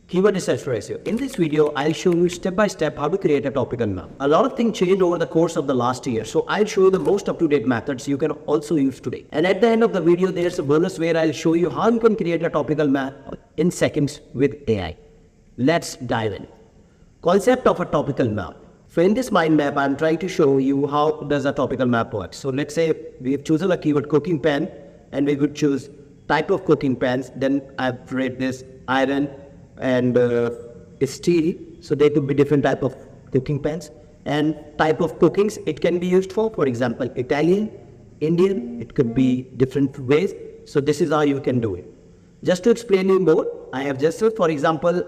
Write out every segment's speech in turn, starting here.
Keyword research for SEO. In this video, I'll show you step by step how to create a topical map. A lot of things changed over the course of the last year, so I'll show you the most up-to-date methods you can also use today. And at the end of the video, there's a bonus where I'll show you how you can create a topical map in seconds with AI. Let's dive in. Concept of a topical map. So in this mind map, I'm trying to show you how does a topical map work. So let's say we've chosen a keyword cooking pan, and we would choose type of cooking pans. Then I've read this iron and steel, so they could be different type of cooking pans. And type of cookings it can be used for example, Italian, Indian, it could be different ways. So this is how you can do it. Just to explain you more, I have just said, for example,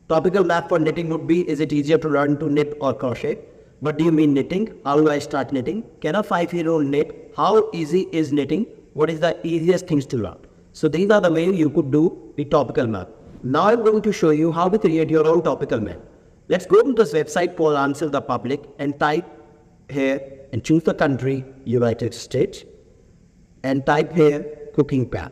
topical map for knitting would be, is it easier to learn to knit or crochet? What do you mean knitting? How do I start knitting? Can a 5-year-old knit? How easy is knitting? What is the easiest things to learn? So these are the ways you could do the topical map. Now I'm going to show you how to create your own topical map. Let's go to this website called Answer the Public and type here and choose the country, United States, and type here cooking pan.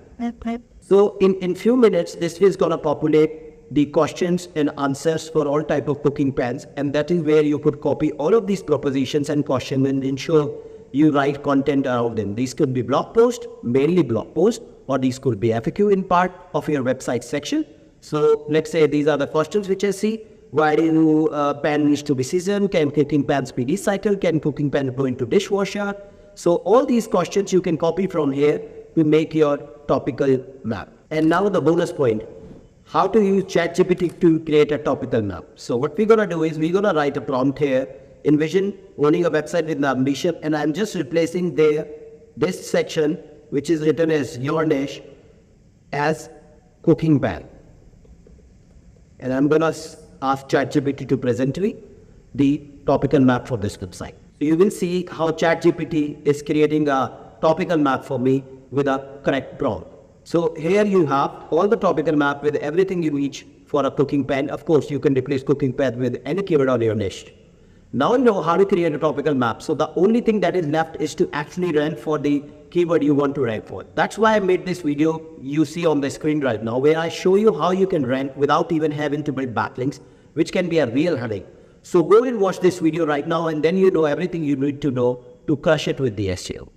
So in few minutes, this is going to populate the questions and answers for all type of cooking pans, and that is where you could copy all of these propositions and questions and ensure you write content around them. These could be blog posts, mainly blog posts, or these could be FAQ in part of your website section. So let's say these are the questions which I see. Why do pan needs to be seasoned? Can cooking pans be recycled? Can cooking pan go into dishwasher? So all these questions you can copy from here to make your topical map. And now the bonus point, how to use ChatGPT to create a topical map. So what we're gonna do is we're gonna write a prompt here. Envision owning a website with ambition, and I'm just replacing this section which is written as your niche as cooking pan. And I'm gonna ask ChatGPT to present me the topical map for this website. So you will see how ChatGPT is creating a topical map for me with a correct prompt. So here you have all the topical map with everything you need for a cooking pan. Of course, you can replace cooking pan with any keyword on your niche. Now you know how to create a topical map. So the only thing that is left is to actually rank for the keyword you want to rank for. That's why I made this video you see on the screen right now, where I show you how you can rank without even having to build backlinks, which can be a real headache. So go and watch this video right now, and then you know everything you need to know to crush it with the SEO.